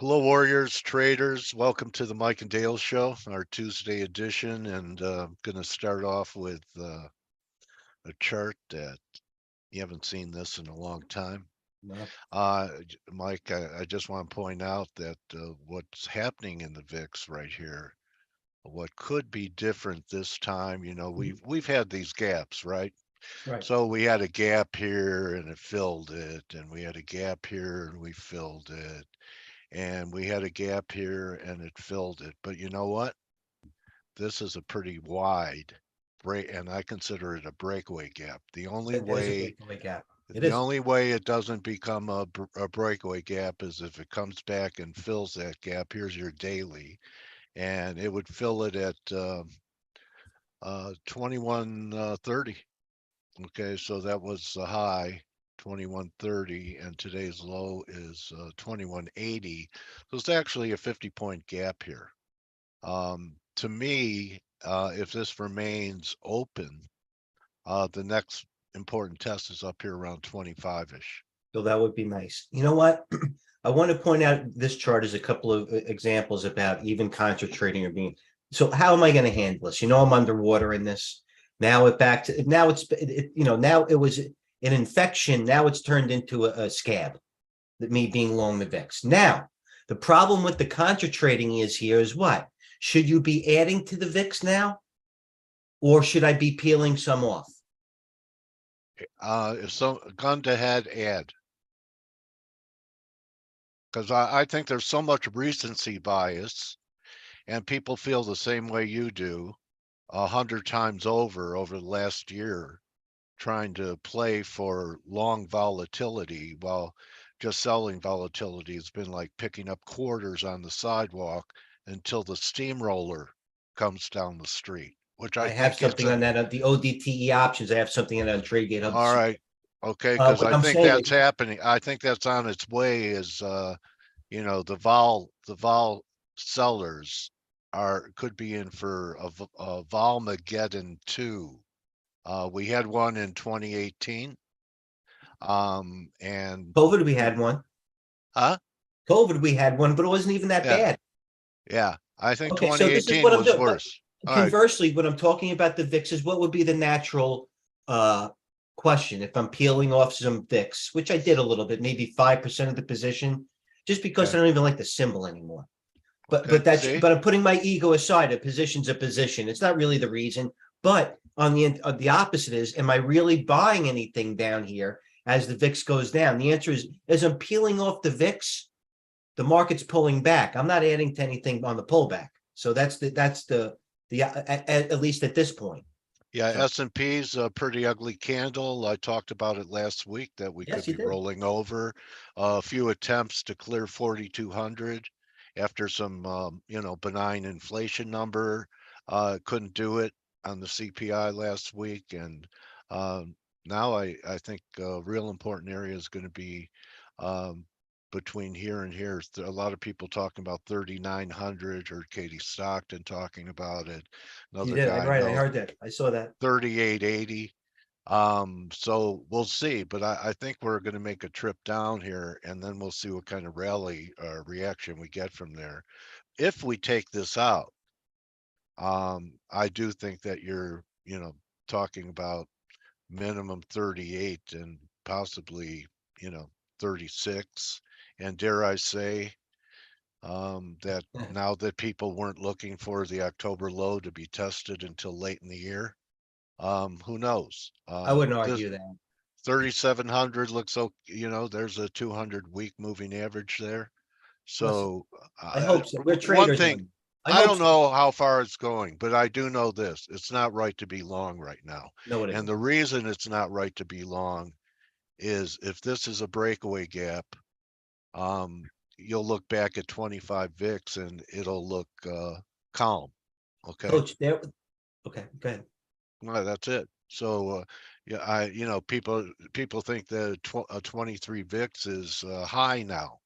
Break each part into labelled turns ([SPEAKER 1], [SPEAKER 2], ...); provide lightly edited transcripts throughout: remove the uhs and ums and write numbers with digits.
[SPEAKER 1] Hello, warriors, traders. Welcome to the Mike and Dale Show, our Tuesday edition. And I'm going to start off with a chart that you haven't seen this in a long time.
[SPEAKER 2] No.
[SPEAKER 1] Mike, I just want to point out that what's happening in the VIX right here, what could be different this time, we've had these gaps, right?
[SPEAKER 2] Right.
[SPEAKER 1] So we had a gap here and it filled it, and we had a gap here and we filled it. And we had a gap here and it filled it. But you know what? This is a pretty wide break, and I consider it a breakaway gap. The only
[SPEAKER 2] That is a
[SPEAKER 1] way
[SPEAKER 2] breakaway gap. It
[SPEAKER 1] the
[SPEAKER 2] is.
[SPEAKER 1] only way it doesn't become a breakaway gap is if it comes back and fills that gap. Here's your daily, and it would fill it at 2130. Okay, so that was the high, 2130, and today's low is 2180. So it's actually a 50-point gap here. To me, if this remains open, the next important test is up here around 25-ish.
[SPEAKER 2] So that would be nice. You know what? I want to point out this chart is a couple of examples about even contra trading or being. So how am I going to handle this? I'm underwater in this. Now now it was an infection. Now it's turned into a scab. That me being long the VIX. Now, the problem with the contra trading is what? Should you be adding to the VIX now? Or should I be peeling some off?
[SPEAKER 1] If some gun to head, add, because I think there's so much recency bias, and people feel the same way you do 100 times over the last year, trying to play for long volatility while just selling volatility has been like picking up quarters on the sidewalk until the steamroller comes down the street, which I
[SPEAKER 2] I have
[SPEAKER 1] think is
[SPEAKER 2] something on that, the ODTE options. I have something on TradeGATEHub.
[SPEAKER 1] all right. Okay, because
[SPEAKER 2] What
[SPEAKER 1] I
[SPEAKER 2] I'm
[SPEAKER 1] think
[SPEAKER 2] saying
[SPEAKER 1] that's
[SPEAKER 2] is,
[SPEAKER 1] happening. I think that's on its way. Is the vol sellers could be in for a Volmageddon 2. We had one in 2018. And
[SPEAKER 2] COVID, we had one.
[SPEAKER 1] huh?
[SPEAKER 2] COVID, we had one, but it wasn't even that
[SPEAKER 1] Yeah,
[SPEAKER 2] bad.
[SPEAKER 1] yeah. I think
[SPEAKER 2] Okay, so this is what
[SPEAKER 1] 2018
[SPEAKER 2] I'm
[SPEAKER 1] was
[SPEAKER 2] doing. But
[SPEAKER 1] worse. All right.
[SPEAKER 2] conversely, when I'm talking about the VIX is what would be the natural question if I'm peeling off some VIX, which I did a little bit, maybe 5% of the position, just because
[SPEAKER 1] Okay.
[SPEAKER 2] I don't even like the symbol anymore. But
[SPEAKER 1] Okay.
[SPEAKER 2] but that's
[SPEAKER 1] See?
[SPEAKER 2] but I'm putting my ego aside. A position's a position. It's not really the reason. But on the opposite is, am I really buying anything down here as the VIX goes down? The answer is, as I'm peeling off the VIX, the market's pulling back. I'm not adding to anything on the pullback. So that's at least at this point.
[SPEAKER 1] Yeah,
[SPEAKER 2] So
[SPEAKER 1] S&P's a pretty ugly candle. I talked about it last week that we
[SPEAKER 2] yes,
[SPEAKER 1] could
[SPEAKER 2] you
[SPEAKER 1] be
[SPEAKER 2] did.
[SPEAKER 1] rolling over. A few attempts to clear 4,200 after some, benign inflation number. Couldn't do it on the CPI last week. And now I think a real important area is going to be um, between here and here. A lot of people talking about 3,900. Heard Katie Stockton talking about it.
[SPEAKER 2] You
[SPEAKER 1] Another
[SPEAKER 2] did.
[SPEAKER 1] guy I
[SPEAKER 2] Right. I
[SPEAKER 1] know,
[SPEAKER 2] heard that. I saw that.
[SPEAKER 1] 3880. So we'll see, but I think we're going to make a trip down here, and then we'll see what kind of rally reaction we get from there. If we take this out, I do think that you're, talking about minimum 38 and possibly, 36. And dare I say, that now that people weren't looking for the October low to be tested until late in the year, who knows?
[SPEAKER 2] I wouldn't
[SPEAKER 1] This
[SPEAKER 2] argue that.
[SPEAKER 1] 3,700 looks okay. There's a 200-week moving average there.
[SPEAKER 2] Listen,
[SPEAKER 1] So
[SPEAKER 2] I hope so. We're
[SPEAKER 1] one
[SPEAKER 2] traders,
[SPEAKER 1] thing,
[SPEAKER 2] man. I
[SPEAKER 1] I
[SPEAKER 2] hope
[SPEAKER 1] don't
[SPEAKER 2] so.
[SPEAKER 1] know how far it's going, but I do know this: it's not right to be long right now.
[SPEAKER 2] No, it
[SPEAKER 1] And
[SPEAKER 2] isn't.
[SPEAKER 1] the reason it's not right to be long is if this is a breakaway gap, um, you'll look back at 25 VIX and it'll look calm. Okay.
[SPEAKER 2] Coach, there. Okay, go ahead.
[SPEAKER 1] No, that's it. So, yeah, people think that 23 VIX is high now.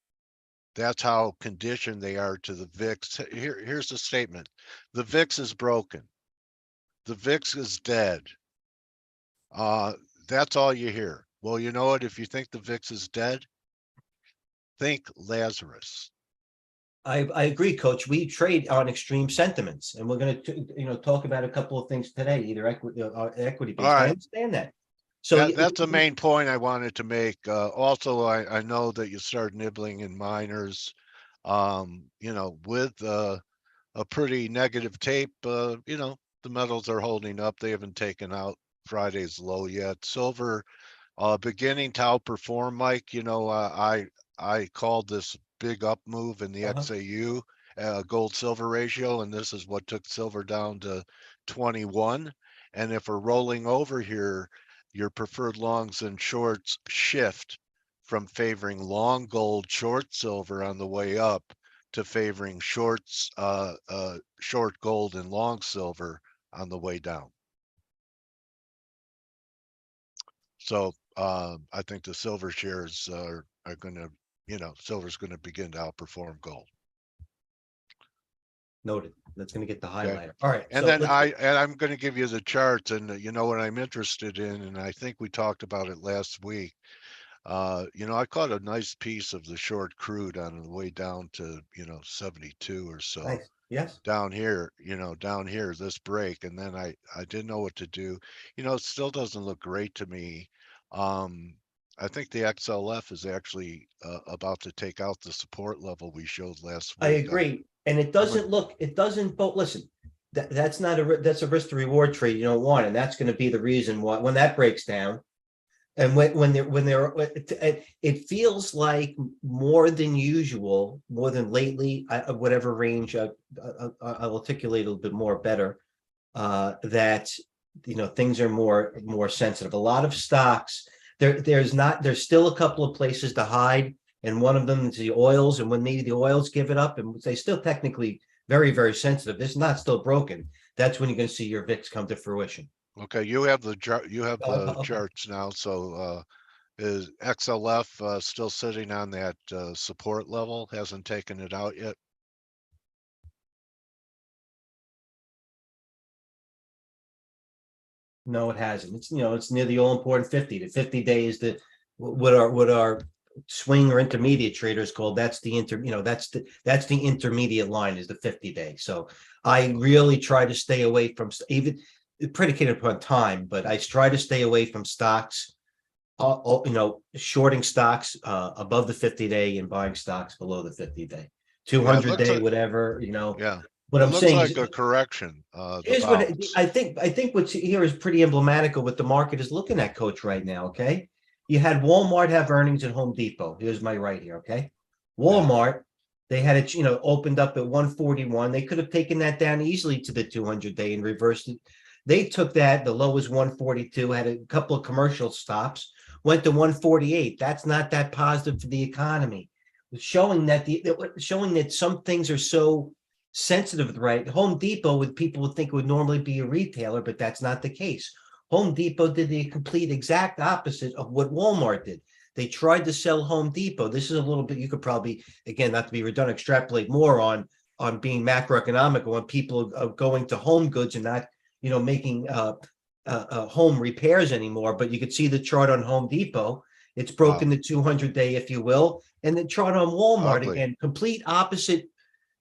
[SPEAKER 1] That's how conditioned they are to the VIX. Here's the statement: the VIX is broken. The VIX is dead. Uh, that's all you hear. Well, you know what? If you think the VIX is dead, think Lazarus.
[SPEAKER 2] I agree, Coach. We trade on extreme sentiments, and we're going to talk about a couple of things today, either equity
[SPEAKER 1] All
[SPEAKER 2] based. I
[SPEAKER 1] right.
[SPEAKER 2] understand that. So
[SPEAKER 1] That's the main point I wanted to make. Also, I know that you started nibbling in miners. With a pretty negative tape, the metals are holding up. They haven't taken out Friday's low yet. Silver beginning to outperform, Mike. I called this big up move in the
[SPEAKER 2] uh-huh.
[SPEAKER 1] XAU gold silver ratio, and this is what took silver down to 21. And if we're rolling over here, your preferred longs and shorts shift from favoring long gold, short silver on the way up to favoring short gold and long silver on the way down. So I think the silver shares are going to, silver's going to begin to outperform gold.
[SPEAKER 2] Noted. That's going to get the
[SPEAKER 1] Okay.
[SPEAKER 2] highlighter. All right.
[SPEAKER 1] And
[SPEAKER 2] So
[SPEAKER 1] then
[SPEAKER 2] let's get,
[SPEAKER 1] I'm going to give you the charts, and what I'm interested in, and I think we talked about it last week. I caught a nice piece of the short crude on the way down to 72 or so.
[SPEAKER 2] nice. Yes.
[SPEAKER 1] Down here, this break, and then I didn't know what to do. It still doesn't look great to me. Um, I think the XLF is actually about to take out the support level we showed last
[SPEAKER 2] I
[SPEAKER 1] week.
[SPEAKER 2] agree. And
[SPEAKER 1] I'm gonna,
[SPEAKER 2] it doesn't, but listen, that's not that's a risk to reward trade you don't want. And that's going to be the reason why when that breaks down. And it feels like more than usual, more than lately, whatever range I'll articulate a little bit more better, that things are more sensitive. A lot of stocks, there's still a couple of places to hide, and one of them is the oils. And when the oils give it up, and they still technically very, very sensitive, it's not still broken. That's when you're going to see your VIX come to fruition.
[SPEAKER 1] okay, you have the
[SPEAKER 2] Okay.
[SPEAKER 1] charts now. So is XLF still sitting on that support level? Hasn't taken it out yet?
[SPEAKER 2] No, it hasn't. It's near the all important 50. The 50 days that what our swing or intermediate traders call that's the intermediate line is the 50-day. So I
[SPEAKER 1] Okay.
[SPEAKER 2] really try to stay away from even predicated upon time, but I try to stay away from stocks, shorting stocks above the 50-day and buying stocks below the 50-day,
[SPEAKER 1] Yeah, it
[SPEAKER 2] 200
[SPEAKER 1] looks
[SPEAKER 2] day,
[SPEAKER 1] like
[SPEAKER 2] whatever.
[SPEAKER 1] yeah,
[SPEAKER 2] What
[SPEAKER 1] it
[SPEAKER 2] I'm
[SPEAKER 1] looks
[SPEAKER 2] saying is
[SPEAKER 1] like a correction. The
[SPEAKER 2] here's what
[SPEAKER 1] bounce.
[SPEAKER 2] I think what's here is pretty emblematic of what the market is looking at, Coach, right now. Okay. You had Walmart have earnings at Home Depot. Here's my right here. Okay.
[SPEAKER 1] Yeah.
[SPEAKER 2] Walmart, they had it, opened up at 141. They could have taken that down easily to the 200-day and reversed it. They took that, the low was 142, had a couple of commercial stops, went to 148. That's not that positive for the economy. Showing that some things are so sensitive, right? Home Depot people would think would normally be a retailer, but that's not the case. Home Depot did the complete exact opposite of what Walmart did. They tried to sell Home Depot. This is a little bit, you could probably, again, not to be redundant, extrapolate more on being macroeconomical, when people are going to home goods and not, making home repairs anymore. But you could see the chart on Home Depot. It's broken
[SPEAKER 1] Wow.
[SPEAKER 2] the 200-day, if you will. And the chart on Walmart,
[SPEAKER 1] Ugly.
[SPEAKER 2] again, complete opposite,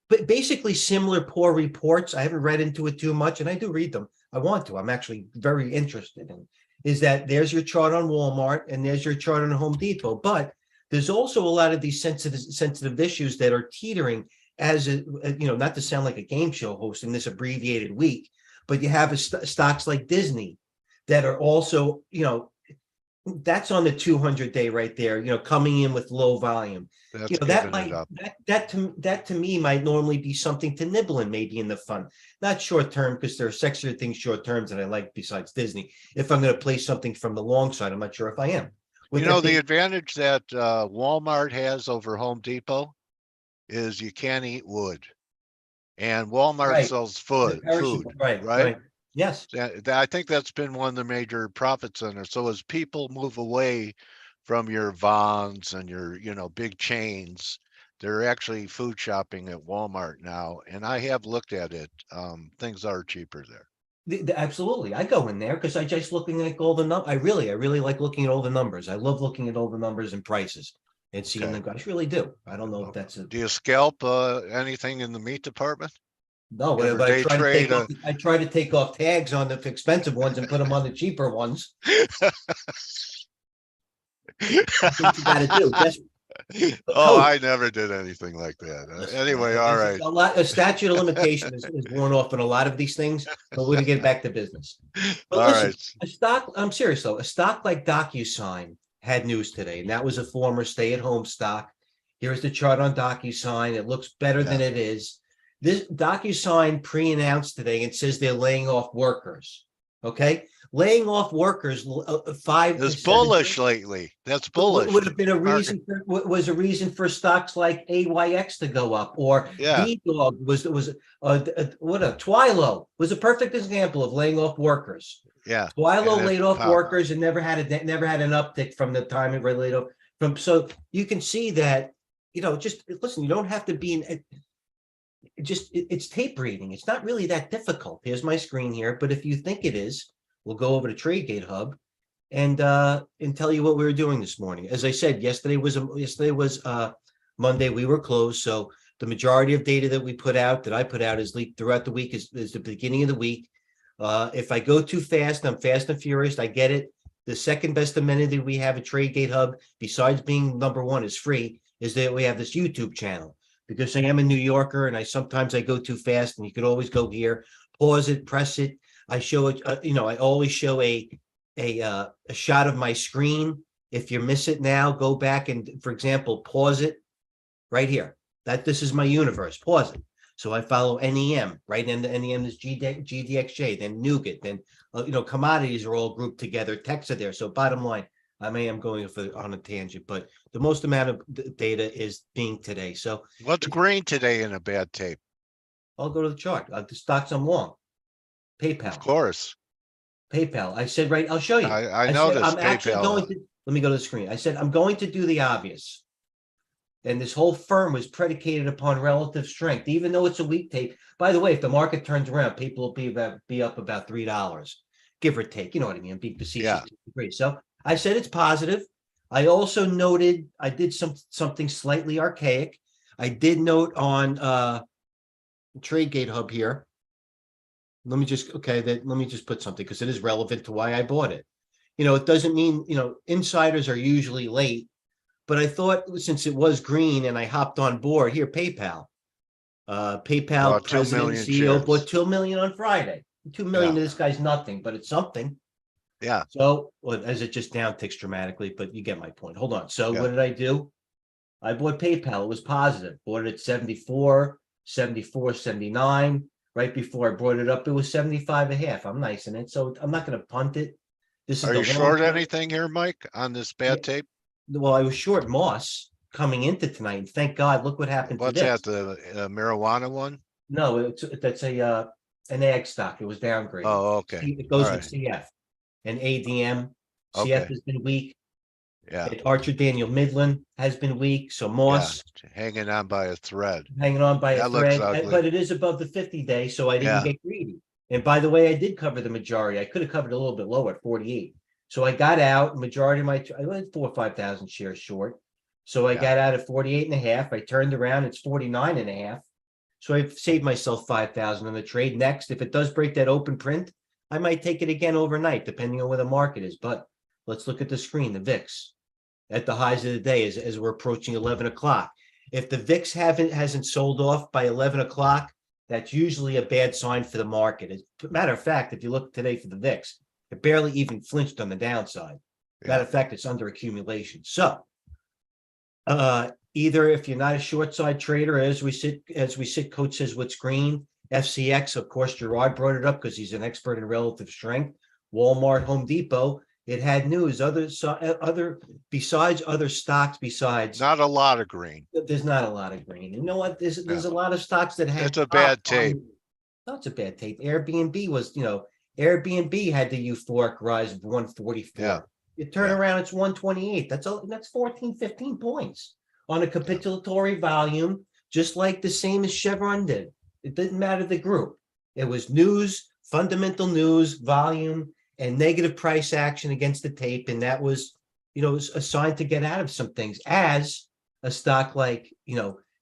[SPEAKER 2] but basically similar poor reports. I haven't read into it too much, and I do read them. I want to. I'm actually very interested in. Is that there's your chart on Walmart and there's your chart on Home Depot, but there's also a lot of these sensitive issues that are teetering as not to sound like a game show host in this abbreviated week, but you have stocks like Disney that are also that's on the 200-day right there, coming in with low volume.
[SPEAKER 1] That's
[SPEAKER 2] That
[SPEAKER 1] giving it
[SPEAKER 2] might
[SPEAKER 1] up.
[SPEAKER 2] that to me might normally be something to nibble in, maybe in the fund. Not short term, because there are sexier things short terms that I like besides Disney. If I'm going to play something from the long side, I'm not sure if I am. With that
[SPEAKER 1] The
[SPEAKER 2] being
[SPEAKER 1] advantage that Walmart has over Home Depot is you can't eat wood, and Walmart
[SPEAKER 2] right,
[SPEAKER 1] sells
[SPEAKER 2] the
[SPEAKER 1] food,
[SPEAKER 2] perishable, right,
[SPEAKER 1] right?
[SPEAKER 2] right. Yes,
[SPEAKER 1] I think that's been one of the major profit centers. So as people move away from your Vons and your, big chains, they're actually food shopping at Walmart now. And I have looked at it. Things are cheaper there.
[SPEAKER 2] absolutely. I go in there because I just looking at all the numbers. I really like looking at all the numbers. I love looking at all the numbers and prices. and seeing
[SPEAKER 1] Okay.
[SPEAKER 2] them. I really do. I don't know if that's a
[SPEAKER 1] Do you scalp anything in the meat department?
[SPEAKER 2] no,
[SPEAKER 1] You ever
[SPEAKER 2] but I
[SPEAKER 1] day
[SPEAKER 2] try to
[SPEAKER 1] trade
[SPEAKER 2] take off. I try to take off tags on the expensive ones and put them on the cheaper ones. Things you got to do. Just
[SPEAKER 1] Oh,
[SPEAKER 2] coach.
[SPEAKER 1] I never did anything like that.
[SPEAKER 2] Listen,
[SPEAKER 1] Anyway, all
[SPEAKER 2] there's
[SPEAKER 1] right.
[SPEAKER 2] a lot. A statute of limitation is worn off in a lot of these things. But we're going to get back to business. But
[SPEAKER 1] All
[SPEAKER 2] listen,
[SPEAKER 1] right.
[SPEAKER 2] a stock. I'm serious though. A stock like DocuSign had news today, and that was a former stay-at-home stock. Here's the chart on DocuSign. It looks better than
[SPEAKER 1] Yeah.
[SPEAKER 2] it is. This DocuSign pre-announced today and says they're laying off workers. Okay, laying off workers 5 to
[SPEAKER 1] It's
[SPEAKER 2] 7
[SPEAKER 1] bullish lately. That's
[SPEAKER 2] would
[SPEAKER 1] bullish.
[SPEAKER 2] would have been a
[SPEAKER 1] Market.
[SPEAKER 2] reason for, was a reason for stocks like AYX to go up, or
[SPEAKER 1] Yeah.
[SPEAKER 2] D-Dog was what a Twilo was a perfect example of laying off workers.
[SPEAKER 1] Yeah. And
[SPEAKER 2] Twilo
[SPEAKER 1] it
[SPEAKER 2] laid off
[SPEAKER 1] popped.
[SPEAKER 2] workers and never had an uptick from the time it laid off from. So you can see that, just listen. You don't have to be in. It's tape reading. It's not really that difficult. Here's my screen here, but if you think it is, we'll go over to TradeGATEHub and tell you what we were doing this morning. As I said, yesterday was Monday. We were closed, so the majority of data that I put out is leaked throughout the week is the beginning of the week. If I go too fast, I'm fast and furious. I get it. The second best amenity we have at TradeGATEHub, besides being number one, is free, is that we have this YouTube channel. Because I am a New Yorker and sometimes I go too fast, and you could always go here, pause it, press it. I show it. I always show a shot of my screen. If you miss it now, go back and, for example, pause it right here. This is my universe. Pause it. So I follow NEM, right? And the NEM is GDXJ, then Nougat, then commodities are all grouped together. Techs are there. So bottom line, I am going on a tangent, but the most amount of data is being today. So
[SPEAKER 1] What's green today in a bad tape?
[SPEAKER 2] I'll go to the chart. The stocks I'm long.
[SPEAKER 1] Of
[SPEAKER 2] PayPal.
[SPEAKER 1] course.
[SPEAKER 2] I said, right, I'll show you.
[SPEAKER 1] I
[SPEAKER 2] said,
[SPEAKER 1] noticed
[SPEAKER 2] I'm actually
[SPEAKER 1] PayPal.
[SPEAKER 2] going to, let me go to the screen. I said, I'm going to do the obvious. And this whole firm was predicated upon relative strength, even though it's a weak tape. By the way, if the market turns around, people will be up about $3, give or take. You know what I mean? Be facetious to degree. So I said it's positive. I also noted I did something slightly archaic. I did note on TradeGATEHub here. Let me just put something because it is relevant to why I bought it. It doesn't mean, insiders are usually late, but I thought since it was green and I hopped on board here, PayPal
[SPEAKER 1] Bought 2
[SPEAKER 2] president and
[SPEAKER 1] million
[SPEAKER 2] CEO
[SPEAKER 1] shares.
[SPEAKER 2] bought 2 million on Friday. 2 million to this guy's nothing, but it's something.
[SPEAKER 1] Yeah.
[SPEAKER 2] So, as it just down ticks dramatically, but you get my point. Hold on. So what did I do? I bought PayPal. It was positive. Bought it at 74, 74, 79. Right before I brought it up, it was 75 and a half. I'm nice in it. So I'm not going to punt it. This is
[SPEAKER 1] Are
[SPEAKER 2] the
[SPEAKER 1] you short
[SPEAKER 2] long-term.
[SPEAKER 1] anything here, Mike, on this bad tape?
[SPEAKER 2] Well, I was short Moss coming into tonight, and thank God, look what happened to
[SPEAKER 1] What's
[SPEAKER 2] this.
[SPEAKER 1] that, the marijuana one?
[SPEAKER 2] No, that's an ag stock. It was downgraded.
[SPEAKER 1] Oh, okay.
[SPEAKER 2] It goes
[SPEAKER 1] All
[SPEAKER 2] with
[SPEAKER 1] right.
[SPEAKER 2] CF and ADM. CF
[SPEAKER 1] Okay.
[SPEAKER 2] has been weak.
[SPEAKER 1] Yeah.
[SPEAKER 2] Archer Daniel Midland has been weak. So
[SPEAKER 1] Yeah.
[SPEAKER 2] Moss
[SPEAKER 1] Hanging on by a thread.
[SPEAKER 2] hanging on by a
[SPEAKER 1] That looks
[SPEAKER 2] thread,
[SPEAKER 1] ugly.
[SPEAKER 2] but it is above the 50-day, so I didn't
[SPEAKER 1] Yeah.
[SPEAKER 2] get greedy. And by the way, I did cover the majority. I could have covered a little bit lower at 48. So I got out. Majority of I went 4,000 or 5,000 shares short. So I got out at 48 and a half. I turned around, it's 49 and a half. So I've saved myself 5,000 on the trade. Next, if it does break that open print, I might take it again overnight, depending on where the market is. But let's look at the screen, the VIX at the highs of the day as we're approaching 11 o'clock. If the VIX hasn't sold off by 11 o'clock, that's usually a bad sign for the market. As a matter of fact, if you look today for the VIX, it barely even flinched on the downside. Matter of fact, it's under accumulation. So either if you're not a short side trader, as we sit, coach says what's green. FCX, of course, Gerard brought it up because he's an expert in relative strength. Walmart, Home Depot, it had news. Besides other stocks,
[SPEAKER 1] Not a lot of green.
[SPEAKER 2] there's not a lot of green. You know what? There's a lot of stocks that had.
[SPEAKER 1] It's a bad tape.
[SPEAKER 2] No, it's a bad tape. Airbnb was, Airbnb had the euphoric rise of 144.
[SPEAKER 1] Yeah.
[SPEAKER 2] You turn around, it's 128. That's 14, 15 points on a capitulatory volume, just like the same as Chevron did. It didn't matter the group. It was news, fundamental news, volume, and negative price action against the tape. And that was assigned to get out of some things, as a stock like,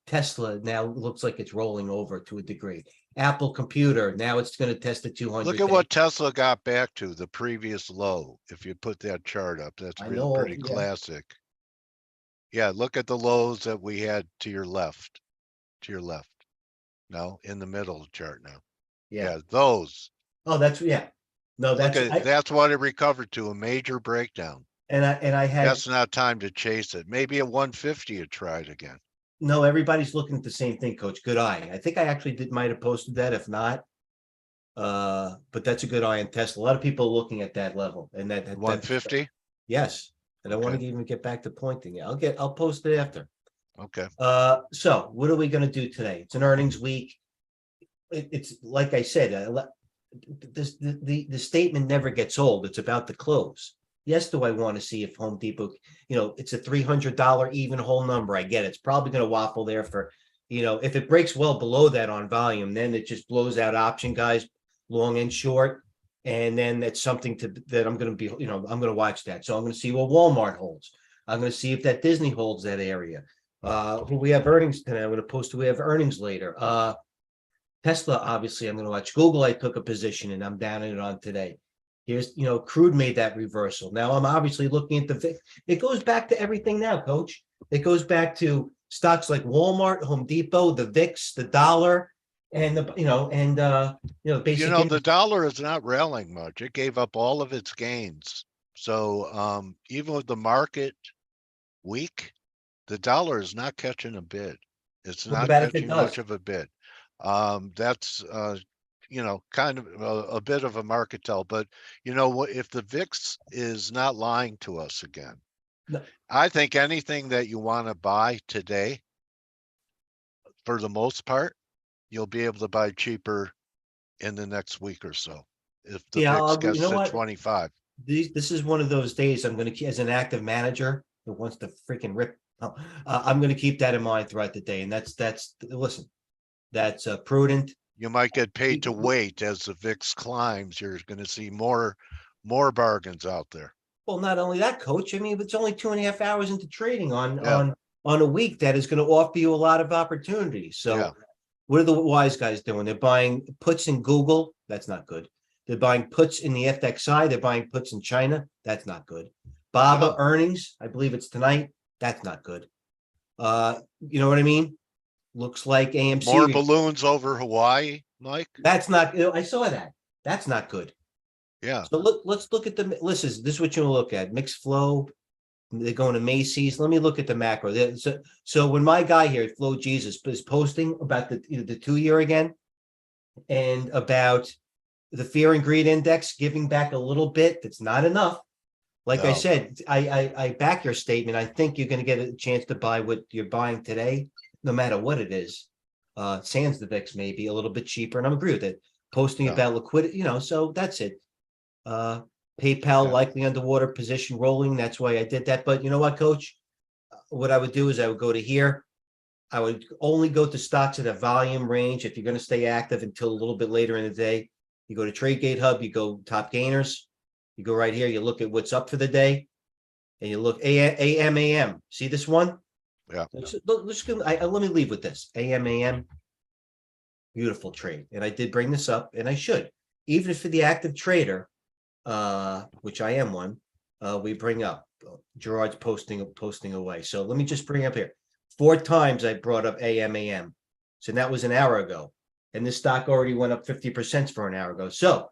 [SPEAKER 2] Tesla now looks like it's rolling over to a degree. Apple Computer, now it's going to test the
[SPEAKER 1] Look
[SPEAKER 2] 200
[SPEAKER 1] at
[SPEAKER 2] day.
[SPEAKER 1] what Tesla got back to, the previous low. If you put that chart up, that's
[SPEAKER 2] I
[SPEAKER 1] really
[SPEAKER 2] know.
[SPEAKER 1] pretty
[SPEAKER 2] Yeah.
[SPEAKER 1] classic. Yeah, look at the lows that we had to your left. To your left. No, in the middle of the chart now.
[SPEAKER 2] Yeah.
[SPEAKER 1] Yeah, those.
[SPEAKER 2] Oh, yeah. No,
[SPEAKER 1] Look at that's what it recovered to, a major breakdown.
[SPEAKER 2] I had,
[SPEAKER 1] That's not time to chase it. Maybe at 150 it tried again.
[SPEAKER 2] no, everybody's looking at the same thing, Coach. Good eye. I think I actually might have posted that. If not, but that's a good eye on Tesla. A lot of people are looking at that level, and that
[SPEAKER 1] 150?
[SPEAKER 2] yes. And I want
[SPEAKER 1] Okay.
[SPEAKER 2] to even get back to pointing. I'll post it after.
[SPEAKER 1] Okay.
[SPEAKER 2] So what are we going to do today? It's an earnings week. It's like I said, the statement never gets old. It's about the close. Yes, do I want to see if Home Depot, it's a $300 even whole number. I get it. It's probably going to waffle there for, if it breaks well below that on volume, then it just blows out option guys, long and short. And then that's something that I'm going to be, I'm going to watch that. So I'm going to see what Walmart holds. I'm going to see if that Disney holds that area. Who we have earnings tonight. I'm going to post who we have earnings later. Tesla, obviously, I'm going to watch. Google, I took a position and I'm down in it on today. Here's, crude made that reversal. Now I'm obviously looking at the VIX. It goes back to everything now, Coach. It goes back to stocks like Walmart, Home Depot, the VIX, the dollar, and basic.
[SPEAKER 1] The dollar is not rallying much. It gave up all of its gains. So even with the market weak, the dollar is not catching a bid. It's
[SPEAKER 2] What
[SPEAKER 1] not
[SPEAKER 2] about if it
[SPEAKER 1] catching much
[SPEAKER 2] does?
[SPEAKER 1] of a bid. That's kind of a bit of a market tell. But what, if the VIX is not lying to us again,
[SPEAKER 2] No.
[SPEAKER 1] I think anything that you want to buy today, for the most part, you'll be able to buy cheaper in the next week or so. If the
[SPEAKER 2] Yeah,
[SPEAKER 1] VIX
[SPEAKER 2] you
[SPEAKER 1] gets
[SPEAKER 2] know
[SPEAKER 1] to
[SPEAKER 2] what?
[SPEAKER 1] 25.
[SPEAKER 2] This is one of those days I'm going to keep as an active manager that wants to freaking rip. I'm going to keep that in mind throughout the day, and that's listen, that's prudent.
[SPEAKER 1] You might get paid to wait as the VIX climbs. You're going to see more bargains out there.
[SPEAKER 2] Well, not only that, Coach. I mean, it's only 2.5 hours into trading
[SPEAKER 1] Yeah.
[SPEAKER 2] on a week that is going to offer you a lot of opportunities. So,
[SPEAKER 1] Yeah.
[SPEAKER 2] what are the wise guys doing? They're buying puts in Google. That's not good. They're buying puts in the FXI. They're buying puts in China. That's not good. BABA
[SPEAKER 1] No.
[SPEAKER 2] earnings, I believe it's tonight. That's not good. You know what I mean? Looks like AMC.
[SPEAKER 1] More balloons over Hawaii, Mike.
[SPEAKER 2] That's not. I saw that. That's not good.
[SPEAKER 1] Yeah.
[SPEAKER 2] So let's look at the. Listen, this is what you look at. Mixed flow. They're going to Macy's. Let me look at the macro. So when my guy here, Flo Jesus, is posting about the 2-year again, and about the fear and greed index giving back a little bit, that's not enough. Like I
[SPEAKER 1] No.
[SPEAKER 2] said, I back your statement. I think you're going to get a chance to buy what you're buying today, no matter what it is. Sans the VIX maybe a little bit cheaper, and I agree with it. Posting
[SPEAKER 1] Yeah.
[SPEAKER 2] about liquidity, so that's it. PayPal likely underwater position rolling. That's why I did that. But you know what, Coach? What I would do is I would go to here. I would only go to stocks at a volume range. If you're going to stay active until a little bit later in the day, you go to TradeGATEHub, you go top gainers. You go right here, you look at what's up for the day, and you look AM. See this one?
[SPEAKER 1] Yeah.
[SPEAKER 2] Let me leave with this. AM. Beautiful trade. And I did bring this up, and I should. Even for the active trader, which I am one, we bring up. Gerard's posting away. So let me just bring up here. 4 times I brought up AM. So that was an hour ago. And this stock already went up 50% for an hour ago. So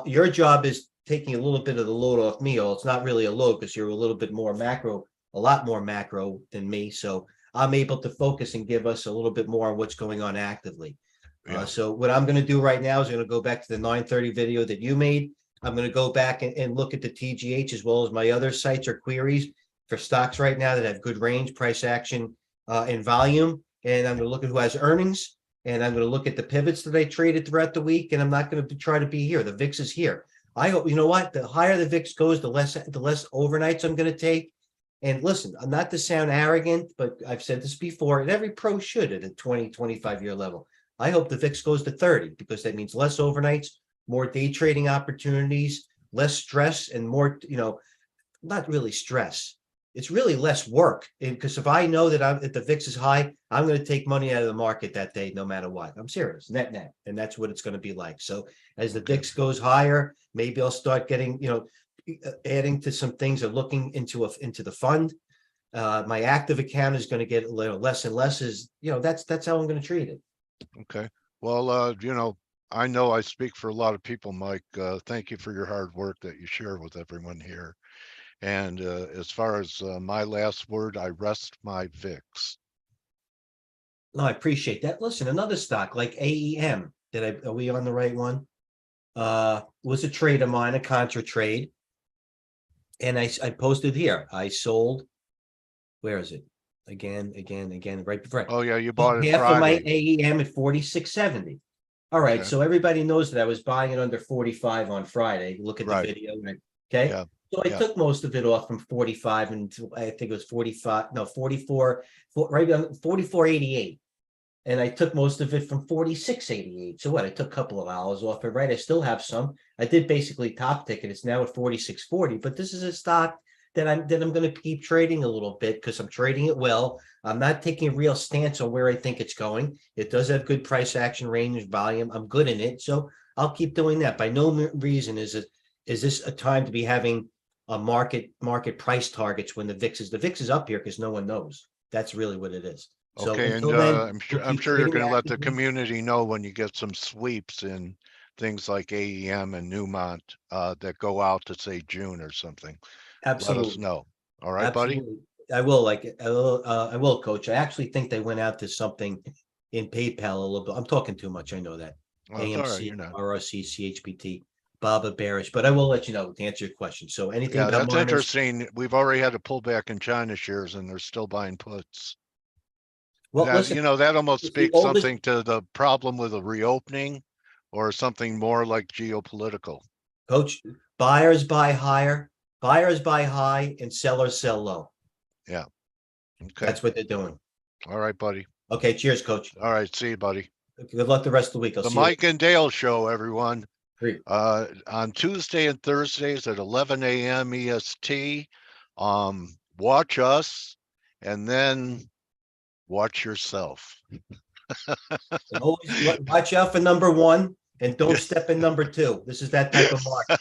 [SPEAKER 2] your job is taking a little bit of the load off me. It's not really a load because you're a little bit more macro, a lot more macro than me. So I'm able to focus and give us a little bit more on what's going on actively.
[SPEAKER 1] Yeah.
[SPEAKER 2] So what I'm going to do right now is going to go back to the 9:30 video that you made. I'm going to go back and look at the TGH as well as my other sites or queries for stocks right now that have good range, price action, and volume. And I'm going to look at who has earnings. And I'm going to look at the pivots that I traded throughout the week. And I'm not going to try to be here. The VIX is here. I hope, you know what? The higher the VIX goes, the less overnights I'm going to take. And listen, not to sound arrogant, but I've said this before, and every pro should at a 20, 25-year level. I hope the VIX goes to 30 because that means less overnights, more day trading opportunities, less stress, and more, not really stress. It's really less work, because if I know that if the VIX is high, I'm going to take money out of the market that day, no matter what. I'm serious, net, and that's what it's going to be like. So as the
[SPEAKER 1] Okay.
[SPEAKER 2] VIX goes higher, maybe I'll start getting, adding to some things or looking into the fund. My active account is going to get a little less and less. That's how I'm going to treat it.
[SPEAKER 1] Okay. Well, I know I speak for a lot of people, Mike. Thank you for your hard work that you share with everyone here. And as far as my last word, I rest my VIX.
[SPEAKER 2] No, I appreciate that. Listen, another stock like AEM. Are we on the right one? Was a trade of mine, a contra trade. And I posted here. I sold, where is it? Again, right before.
[SPEAKER 1] Oh yeah, you bought it
[SPEAKER 2] Half of my
[SPEAKER 1] Friday.
[SPEAKER 2] AEM at 46.70. All right,
[SPEAKER 1] Okay.
[SPEAKER 2] so everybody knows that I was buying it under 45 on Friday. Look at the
[SPEAKER 1] Right.
[SPEAKER 2] video, right? Okay.
[SPEAKER 1] Yeah.
[SPEAKER 2] So I
[SPEAKER 1] Yeah.
[SPEAKER 2] took most of it off from 45 and I think it was 45, no, 44, right on 44.88. And I took most of it from 46.88. So what? I took a couple of hours off it, right? I still have some. I did basically top ticket. It's now at 46.40, but this is a stock that I'm going to keep trading a little bit because I'm trading it well. I'm not taking a real stance on where I think it's going. It does have good price action range volume. I'm good in it, so I'll keep doing that. By no reason is this a time to be having a market price targets when the VIX is up here because no one knows. That's really what it is. So
[SPEAKER 1] Okay. And
[SPEAKER 2] until then,
[SPEAKER 1] I'm
[SPEAKER 2] we'll
[SPEAKER 1] sure
[SPEAKER 2] keep
[SPEAKER 1] you're
[SPEAKER 2] trading
[SPEAKER 1] going to let the
[SPEAKER 2] actively.
[SPEAKER 1] community know when you get some sweeps in things like AEM and Newmont that go out to say June or something. Let us
[SPEAKER 2] Absolutely.
[SPEAKER 1] know. All right, buddy.
[SPEAKER 2] Absolutely. I will, coach. I actually think they went out to something in PayPal a little bit. I'm talking too much. I know that.
[SPEAKER 1] Well, it's all right.
[SPEAKER 2] AMC,
[SPEAKER 1] You're not.
[SPEAKER 2] RRC, CHPT, Baba Bearish, but I will let you know to answer your question. So anything
[SPEAKER 1] Yeah,
[SPEAKER 2] about
[SPEAKER 1] that's
[SPEAKER 2] miners?
[SPEAKER 1] interesting. We've already had a pullback in China shares, and they're still buying puts.
[SPEAKER 2] Well,
[SPEAKER 1] That
[SPEAKER 2] listen,
[SPEAKER 1] that almost
[SPEAKER 2] it's the
[SPEAKER 1] speaks
[SPEAKER 2] oldest,
[SPEAKER 1] something to the problem with a reopening, or something more like geopolitical.
[SPEAKER 2] coach. Buyers buy high, and sellers sell low.
[SPEAKER 1] Yeah. Okay.
[SPEAKER 2] That's what they're doing.
[SPEAKER 1] All right, buddy.
[SPEAKER 2] Okay, cheers, coach.
[SPEAKER 1] All right. See you, buddy.
[SPEAKER 2] Good luck the rest of the week. I'll
[SPEAKER 1] The
[SPEAKER 2] see you later.
[SPEAKER 1] Mike and Dale Show, everyone.
[SPEAKER 2] Great.
[SPEAKER 1] On Tuesday and Thursdays at 11 a.m. EST. Watch us, and then watch yourself.
[SPEAKER 2] And always watch out for number one and don't step in number two. This is that type of market.